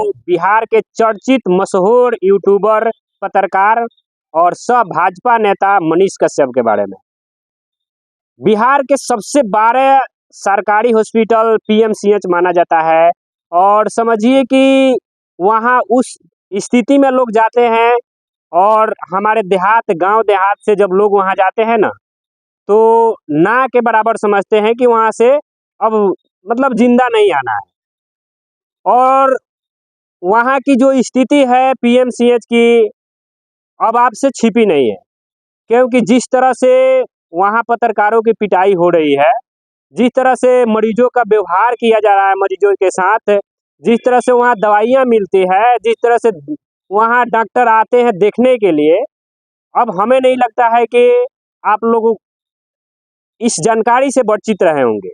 बिहार के चर्चित मशहूर यूट्यूबर, पत्रकार और सह भाजपा नेता मनीष कश्यप के बारे में। बिहार के सबसे बड़े सरकारी हॉस्पिटल पीएमसीएच माना जाता है और समझिए कि वहाँ उस स्थिति में लोग जाते हैं और हमारे गांव देहात से जब लोग वहाँ जाते हैं ना, तो ना के बराबर समझते हैं कि वहाँ से अब मतलब जिंदा नहीं आना है। और वहाँ की जो स्थिति है पीएमसीएच की, अब आपसे छिपी नहीं है, क्योंकि जिस तरह से वहाँ पत्रकारों की पिटाई हो रही है, जिस तरह से मरीजों का व्यवहार किया जा रहा है मरीजों के साथ, जिस तरह से वहाँ दवाइयाँ मिलती है, जिस तरह से वहाँ डॉक्टर आते हैं देखने के लिए, अब हमें नहीं लगता है कि आप लोग इस जानकारी से वंचित रहे होंगे।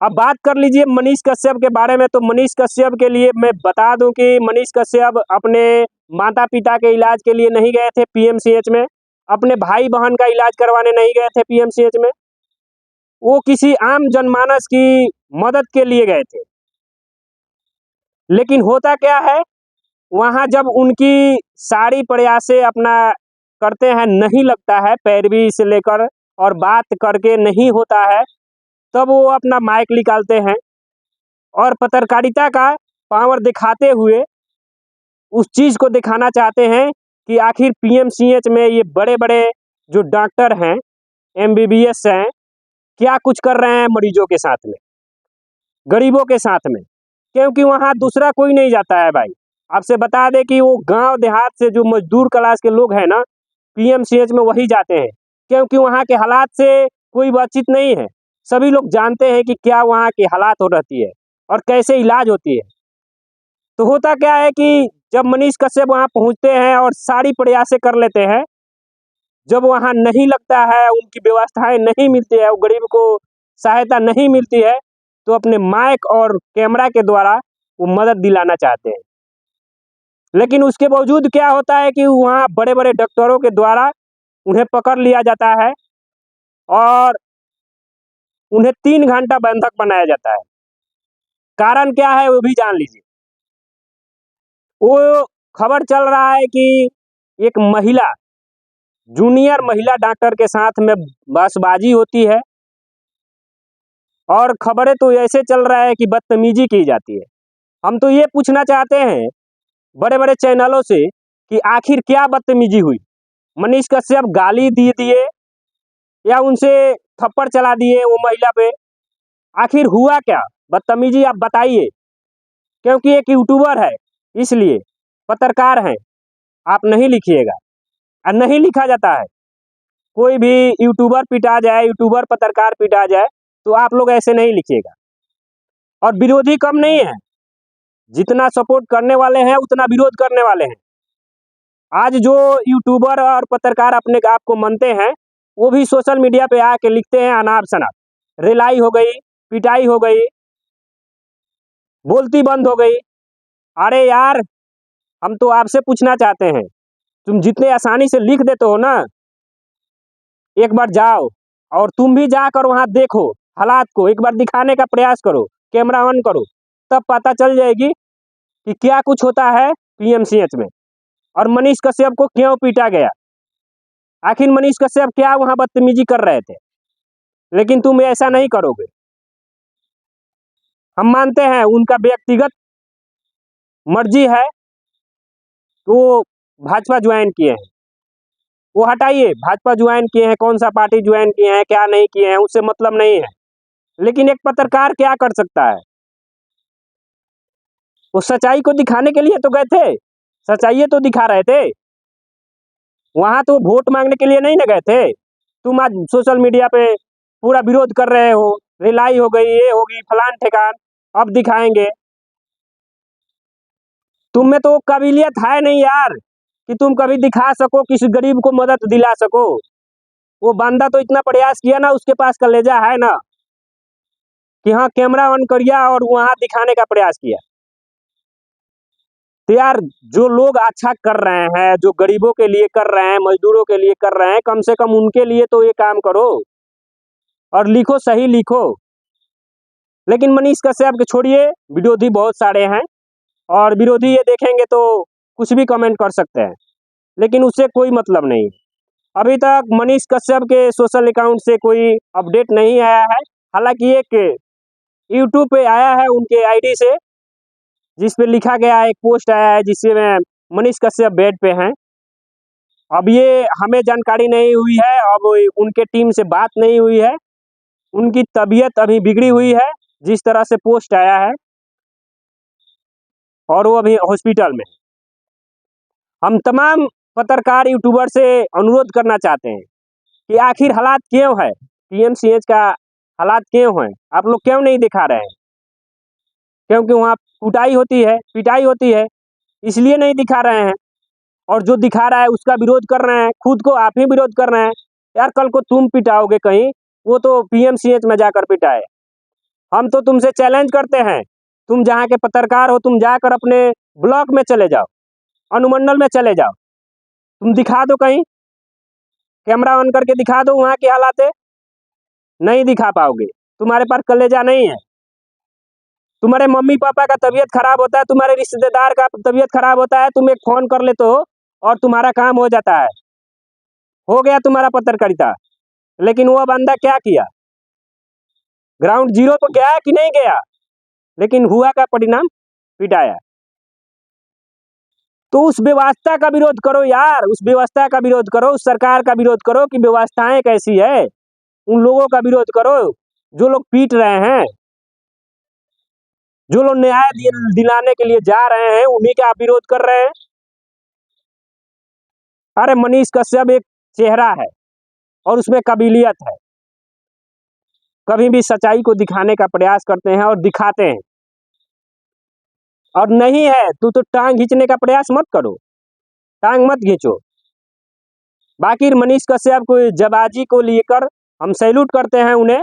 अब बात कर लीजिए मनीष कश्यप के बारे में, तो मनीष कश्यप के लिए मैं बता दूं कि मनीष कश्यप अपने माता पिता के इलाज के लिए नहीं गए थे पीएमसीएच में, अपने भाई बहन का इलाज करवाने नहीं गए थे पीएमसीएच में, वो किसी आम जनमानस की मदद के लिए गए थे। लेकिन होता क्या है, वहाँ जब उनकी सारी प्रयासें अपना करते हैं, नहीं लगता है, पैरवी से लेकर और बात करके नहीं होता है, तब वो अपना माइक निकालते हैं और पत्रकारिता का पावर दिखाते हुए उस चीज़ को दिखाना चाहते हैं कि आखिर पीएमसीएच में ये बड़े बड़े जो डॉक्टर हैं, एमबीबीएस हैं, क्या कुछ कर रहे हैं मरीजों के साथ में, गरीबों के साथ में, क्योंकि वहाँ दूसरा कोई नहीं जाता है भाई। आपसे बता दें कि वो गांव देहात से जो मजदूर क्लास के लोग हैं ना, पीएमसीएच में वही जाते हैं, क्योंकि वहाँ के हालात से कोई बातचीत नहीं है। सभी लोग जानते हैं कि क्या वहाँ की हालात हो रहती है और कैसे इलाज होती है। तो होता क्या है कि जब मनीष कश्यप वहाँ पहुँचते हैं और सारी प्रयासें कर लेते हैं, जब वहाँ नहीं लगता है, उनकी व्यवस्थाएं नहीं मिलती है, वो गरीब को सहायता नहीं मिलती है, तो अपने माइक और कैमरा के द्वारा वो मदद दिलाना चाहते हैं। लेकिन उसके बावजूद क्या होता है कि वहाँ बड़े बड़े डॉक्टरों के द्वारा उन्हें पकड़ लिया जाता है और उन्हें 3 घंटा बंधक बनाया जाता है। कारण क्या है वो भी जान लीजिए। वो खबर चल रहा है कि एक महिला, जूनियर महिला डॉक्टर के साथ में बसबाजी होती है और खबरें तो ऐसे चल रहा है कि बदतमीजी की जाती है। हम तो ये पूछना चाहते हैं बड़े बड़े चैनलों से कि आखिर क्या बदतमीजी हुई? मनीष कश्यप गाली दिए दिए या उनसे थप्पड़ चला दिए वो महिला पे? आखिर हुआ क्या? बदतमीजी आप बताइए, क्योंकि एक यूट्यूबर है इसलिए, पत्रकार हैं, आप नहीं लिखिएगा और नहीं लिखा जाता है। कोई भी यूट्यूबर पिटा जाए, यूट्यूबर पत्रकार पिटा जाए, तो आप लोग ऐसे नहीं लिखिएगा। और विरोधी कम नहीं है, जितना सपोर्ट करने वाले हैं उतना विरोध करने वाले हैं। आज जो यूट्यूबर और पत्रकार अपने आप को मानते हैं, वो भी सोशल मीडिया पे आके लिखते हैं अनाप शनाप, रिलाई हो गई, पिटाई हो गई, बोलती बंद हो गई। अरे यार, हम तो आपसे पूछना चाहते हैं, तुम जितने आसानी से लिख देते हो ना, एक बार जाओ और तुम भी जाकर वहाँ देखो, हालात को एक बार दिखाने का प्रयास करो, कैमरा ऑन करो, तब पता चल जाएगी कि क्या कुछ होता है पीएमसीएच में और मनीष कश्यप को क्यों पीटा गया। आखिर मनीष कश्यप क्या वहाँ बदतमीजी कर रहे थे? लेकिन तुम ऐसा नहीं करोगे। हम मानते हैं उनका व्यक्तिगत मर्जी है, वो भाजपा ज्वाइन किए हैं, वो हटाइए, भाजपा ज्वाइन किए हैं, कौन सा पार्टी ज्वाइन किए हैं, क्या नहीं किए हैं, उससे मतलब नहीं है। लेकिन एक पत्रकार क्या कर सकता है? वो सच्चाई को दिखाने के लिए तो गए थे, सच्चाई तो दिखा रहे थे, वहां तो वोट मांगने के लिए नहीं ना गए थे। तुम आज सोशल मीडिया पे पूरा विरोध कर रहे हो, रिलाई हो गई, ये होगी, फलान ठेकान, अब दिखाएंगे। तुम में तो काबिलियत है नहीं यार कि तुम कभी दिखा सको, किसी गरीब को मदद दिला सको। वो बंदा तो इतना प्रयास किया ना, उसके पास कलेजा है ना कि हाँ कैमरा ऑन करिया और वहां दिखाने का प्रयास किया। तो यार, जो लोग अच्छा कर रहे हैं, जो गरीबों के लिए कर रहे हैं, मजदूरों के लिए कर रहे हैं, कम से कम उनके लिए तो ये काम करो और लिखो, सही लिखो। लेकिन मनीष कश्यप के छोड़िए, विरोधी बहुत सारे हैं, और विरोधी ये देखेंगे तो कुछ भी कमेंट कर सकते हैं, लेकिन उससे कोई मतलब नहीं। अभी तक मनीष कश्यप के सोशल अकाउंट से कोई अपडेट नहीं आया है। हालांकि एक यूट्यूब पे आया है उनके आईडी से, जिस पे लिखा गया है, एक पोस्ट आया है जिसमें मनीष कश्यप बेड पे हैं। अब ये हमें जानकारी नहीं हुई है, अब उनके टीम से बात नहीं हुई है, उनकी तबीयत अभी बिगड़ी हुई है जिस तरह से पोस्ट आया है, और वो अभी हॉस्पिटल में। हम तमाम पत्रकार यूट्यूबर से अनुरोध करना चाहते हैं कि आखिर हालात क्यों है, पीएमसीएच का हालात क्यों है, आप लोग क्यों नहीं दिखा रहे हैं? क्योंकि वहाँ कुटाई होती है, पिटाई होती है, इसलिए नहीं दिखा रहे हैं। और जो दिखा रहा है उसका विरोध कर रहे हैं, खुद को आप ही विरोध कर रहे हैं। यार कल को तुम पिटाओगे कहीं, वो तो पीएमसीएच में जाकर पिटाए। हम तो तुमसे चैलेंज करते हैं, तुम जहाँ के पत्रकार हो, तुम जाकर अपने ब्लॉक में चले जाओ, अनुमंडल में चले जाओ, तुम दिखा दो, कहीं कैमरा ऑन करके दिखा दो वहाँ की हालात है। नहीं दिखा पाओगे, तुम्हारे पास कलेजा नहीं है। तुम्हारे मम्मी पापा का तबीयत खराब होता है, तुम्हारे रिश्तेदार का तबीयत खराब होता है, तुम एक फोन कर लेते हो और तुम्हारा काम हो जाता है, हो गया तुम्हारा पत्रकारिता। लेकिन वो बंदा क्या किया, ग्राउंड जीरो तो गया कि नहीं गया, लेकिन हुआ का परिणाम पिटाया। तो उस व्यवस्था का विरोध करो यार, उस व्यवस्था का विरोध करो, उस सरकार का विरोध करो कि व्यवस्थाएं कैसी है, उन लोगों का विरोध करो जो लोग पीट रहे हैं, जो लोग न्याय दिलाने के लिए जा रहे हैं, उन्हीं का आप विरोध कर रहे हैं। अरे मनीष कश्यप एक चेहरा है और उसमें काबिलियत है, कभी भी सच्चाई को दिखाने का प्रयास करते हैं और दिखाते हैं। और नहीं है तो टांग खींचने का प्रयास मत करो, टांग मत खींचो। बाकी मनीष कश्यप को जबाजी को लेकर हम सैल्यूट करते हैं उन्हें,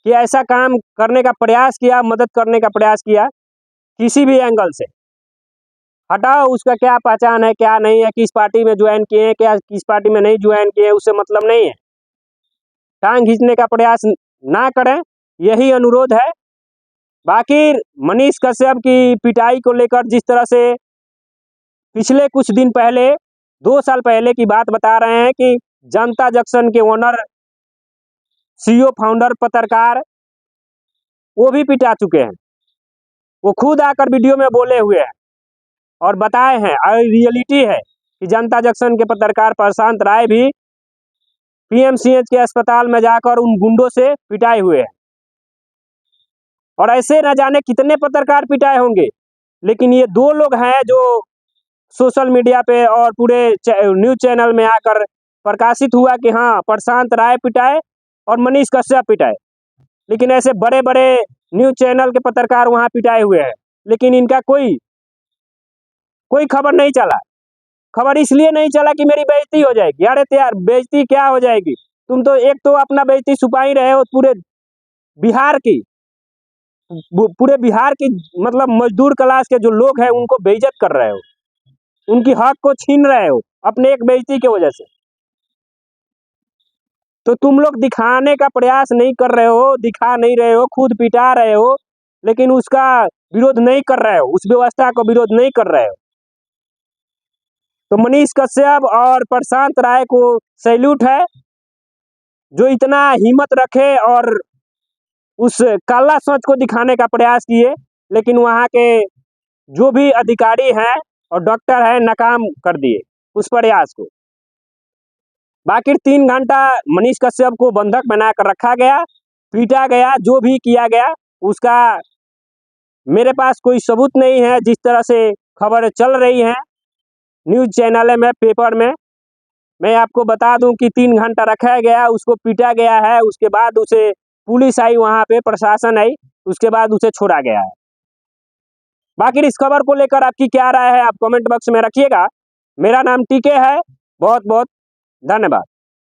कि ऐसा काम करने का प्रयास किया, मदद करने का प्रयास किया किसी भी एंगल से। हटाओ उसका क्या पहचान है, क्या नहीं है, किस पार्टी में ज्वाइन किए हैं, क्या किस पार्टी में नहीं ज्वाइन किए, उससे मतलब नहीं है। टांग खींचने का प्रयास ना करें, यही अनुरोध है। बाकी मनीष कश्यप की पिटाई को लेकर जिस तरह से पिछले कुछ दिन पहले, 2 साल पहले की बात बता रहे हैं कि जनता जंक्शन के ओनर, सीईओ, फाउंडर, पत्रकार, वो भी पिटा चुके हैं। वो खुद आकर वीडियो में बोले हुए हैं और बताए हैं, और रियलिटी है कि जनता जंक्शन के पत्रकार प्रशांत राय भी पीएमसीएच के अस्पताल में जाकर उन गुंडों से पिटाए हुए हैं। और ऐसे न जाने कितने पत्रकार पिटाए होंगे, लेकिन ये 2 लोग हैं जो सोशल मीडिया पे और पूरे न्यूज चैनल में आकर प्रकाशित हुआ कि हाँ प्रशांत राय पिटाए और मनीष कश्यप पिटाए। लेकिन ऐसे बड़े बड़े न्यूज चैनल के पत्रकार वहाँ पिटाए हुए हैं, लेकिन इनका कोई खबर नहीं चला। खबर इसलिए नहीं चला कि मेरी बेइज्जती हो जाएगी। अरे यार बेइज्जती क्या हो जाएगी, तुम तो एक तो अपना बेइज्जती छुपा ही रहे हो, बिहार की पूरे बिहार की मतलब मजदूर क्लास के जो लोग हैं उनको बेइज्जत कर रहे हो, उनकी हक को छीन रहे हो अपने एक बेइज्जती की वजह से। तो तुम लोग दिखाने का प्रयास नहीं कर रहे हो, दिखा नहीं रहे हो, खुद पिटा रहे हो, लेकिन उसका विरोध नहीं कर रहे हो, उस व्यवस्था का विरोध नहीं कर रहे हो। तो मनीष कश्यप और प्रशांत राय को सैल्यूट है, जो इतना हिम्मत रखे और उस काला सोच को दिखाने का प्रयास किए, लेकिन वहाँ के जो भी अधिकारी हैं और डॉक्टर हैं नाकाम कर दिए उस प्रयास को। बाकी 3 घंटा मनीष कश्यप को बंधक बनाकर रखा गया, पीटा गया, जो भी किया गया उसका मेरे पास कोई सबूत नहीं है। जिस तरह से खबरें चल रही हैं न्यूज़ चैनल में, पेपर में, मैं आपको बता दूं कि 3 घंटा रखा गया, उसको पीटा गया है, उसके बाद उसे पुलिस आई, वहाँ पे प्रशासन आई, उसके बाद उसे छोड़ा गया है। बाकी इस खबर को लेकर आपकी क्या राय है, आप कमेंट बॉक्स में रखिएगा। मेरा नाम टीके है। बहुत बहुत धन्यवाद।